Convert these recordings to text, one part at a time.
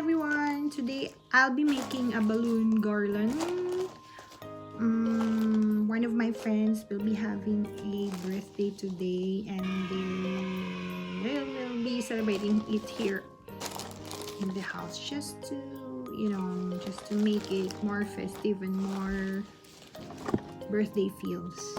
everyone! Today I'll be making a balloon garland. One of my friends will be having a birthday today and they will be celebrating it here in the house just to, just to make it more festive and more birthday feels.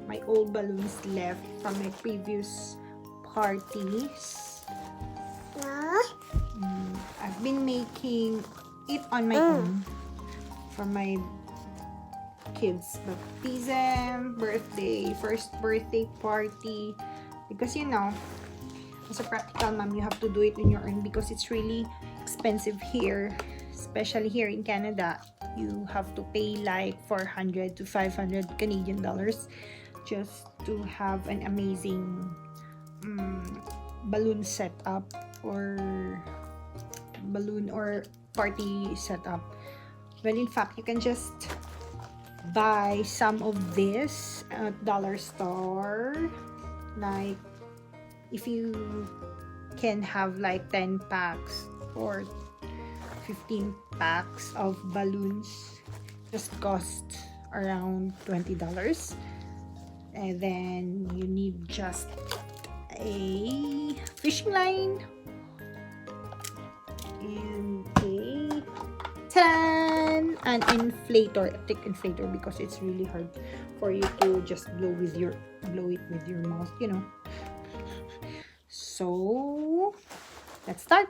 My old balloons left from my previous parties. I've been making it on my own for my kids' baptism, first birthday party, because as a practical mom, you have to do it on your own because it's really expensive here, especially here in Canada. You have to pay like 400 to 500 Canadian dollars just to have an amazing balloon setup or balloon or party setup. Well, in fact, you can just buy some of this at dollar store. Like if you can have like 10 packs or 15 packs of balloons, just cost around $20. And then you need just a fishing line and an inflator, a thick inflator, because it's really hard for you to just blow it with your mouth, So let's start.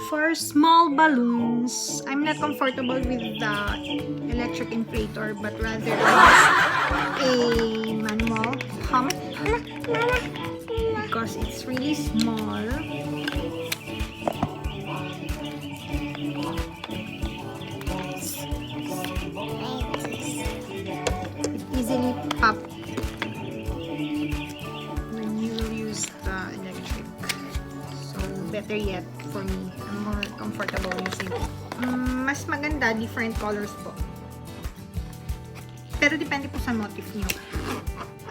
For small balloons, I'm not comfortable with the electric inflator, but rather a manual pump because it's really small. It easily pops when you use the electric. So better yet, for me, I'm more comfortable using it. Mas maganda, different colors po. Pero depende po sa motif nyo.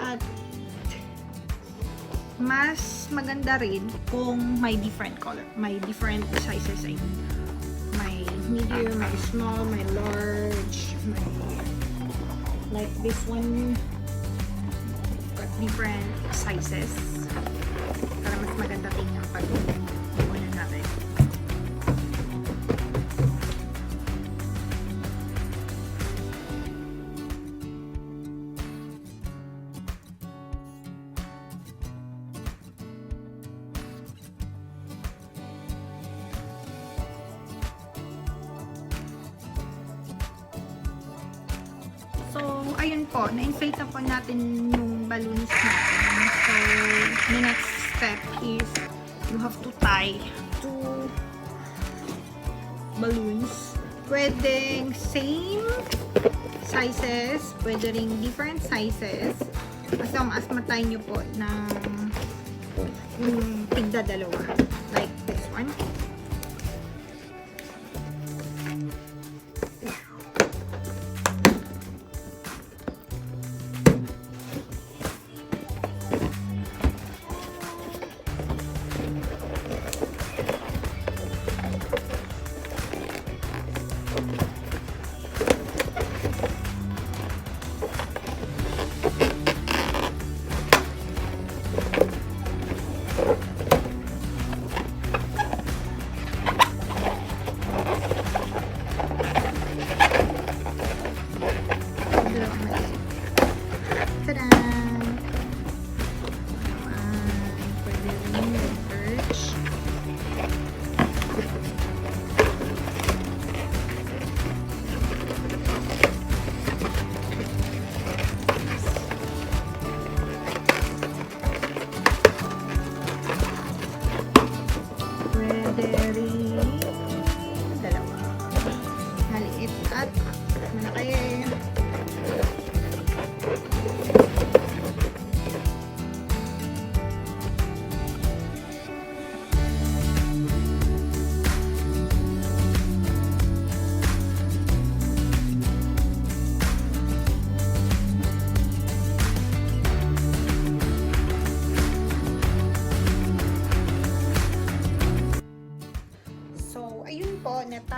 At mas maganda rin kung may different color. May different sizes. I mean, may medium, may small, may large, may like this one. Got different sizes. Para mas maganda tingnan pag iwanan natin. So, ayun po, na-inflate na po natin yung balloons natin. So, the next step is you have to tie 2 balloons. Pwedeng same sizes, pwede ring different sizes. As long as matay nyo po ng tigda dalawa. Like this one.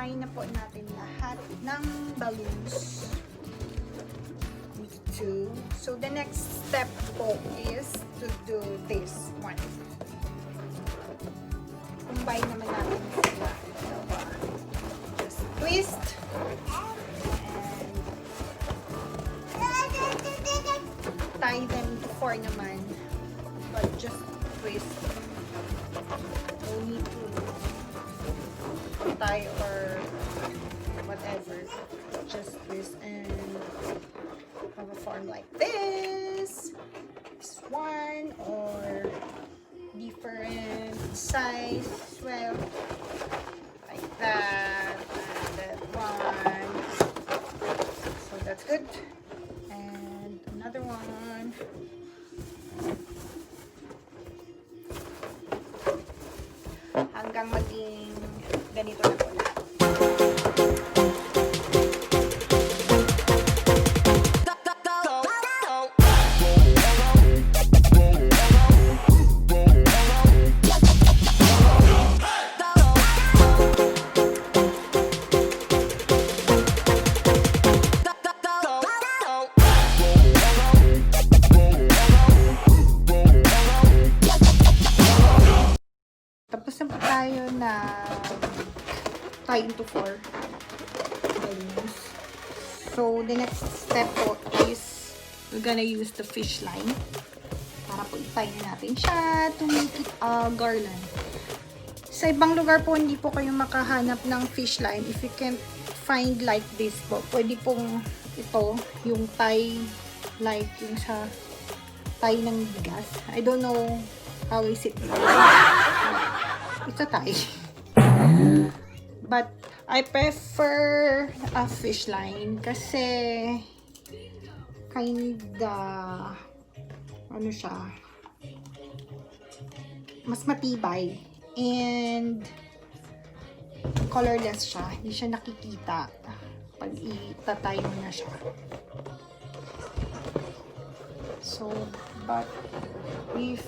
tie na po natin lahat ng balloons. So the next step po is to do this one. Combine naman natin sila. Just twist. And tie them to 4 naman. But just twist. No need to tie or whatever. Just twist and have a form like this one, or different size as well, like that, and that one. So that's good. And another one. Hanggang maging ganito na po lahat. Tapos na po tayo na tie into 4 balloons. So, the next step po is we're gonna use the fish line para po i-tie na natin siya to make it a garland. Sa ibang lugar po, hindi po kayo makahanap ng fish line. If you can't find like this po, pwede pong ito, yung tie like yung sa tie ng bigas. I don't know how is it. It's a tie. But I prefer a fish line kasi kinda ano siya, mas matibay and colorless siya. Hindi siya nakikita pag itatay mo na siya. So, but if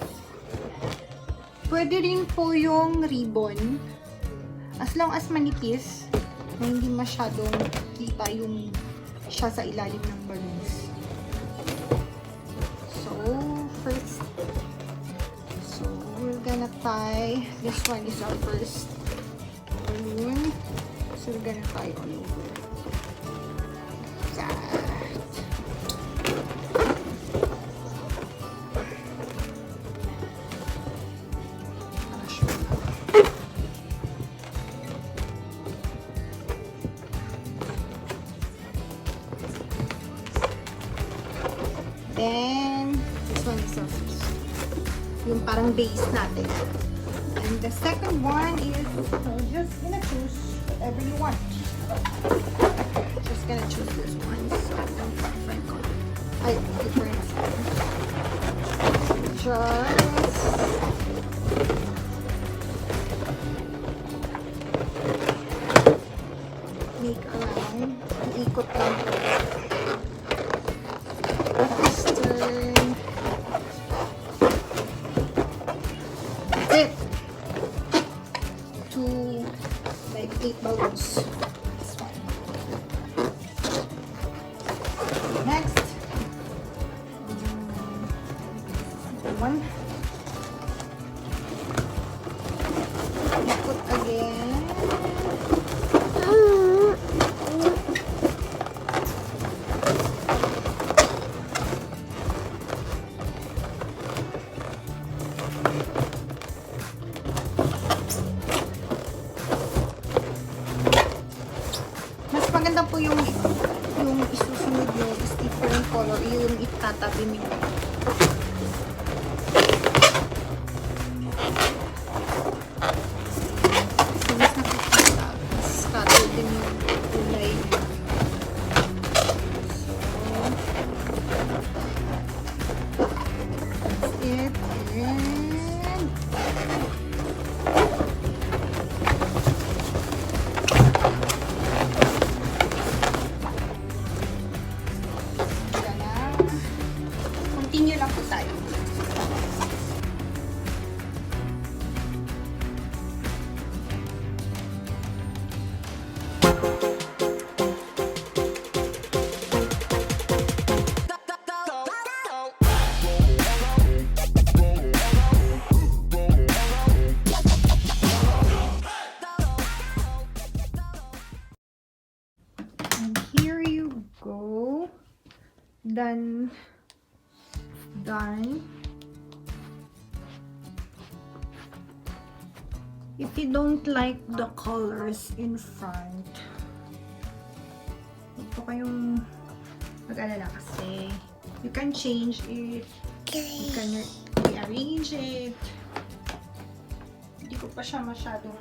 pwede rin po yung ribbon as long as manipis na hindi masyadong kita yung siya sa ilalim ng balloons. So, first, so we're gonna tie, this one is our first balloon. So, we're gonna tie all over. Then, this one is yung parang base natin. And the second one is, so just gonna choose whatever you want. Just gonna choose this one. So, different color. Ay, different. Just make around. Iikot lang po. It to like 8 balloons. This one. Next, one. Put again. Maganda po yung isusunod nyo is different color, yung itatabi nyo. So, mas nakikita, mas scattered din yung kulay nyo. So, that's it. And continue lang po tayo. Done. If you don't like the colors in front, huwag po kayong mag-alala kasi you can change it, you can rearrange it. Hindi ko pa siya masyadong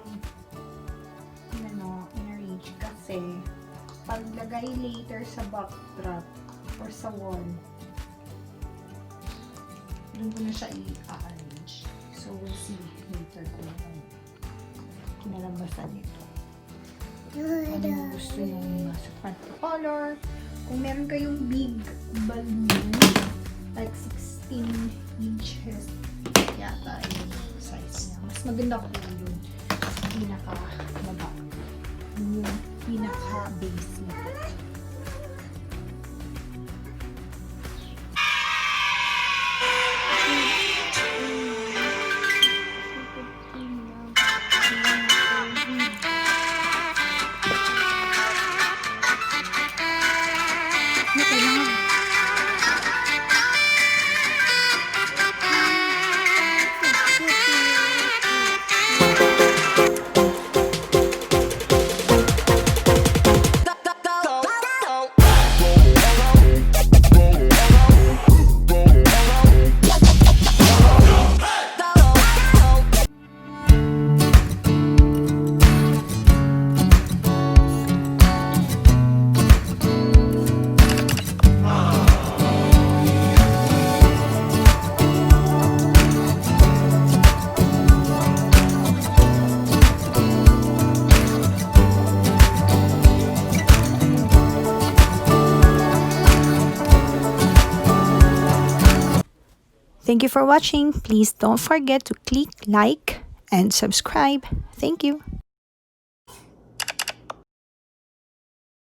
arrange kasi paglagay later sa backdrop or sa wall, doon ko na siya i-arrange. So, we'll see later kung kinalabasan nito. Ano gusto yung nasa front color. Kung meron kayong big balloon, like 16 inches, yata yung size niya. Mas maganda ko yun. Pinaka-baba. Yung pinaka-base nito. Thank you for watching. Please don't forget to click like and subscribe. Thank you.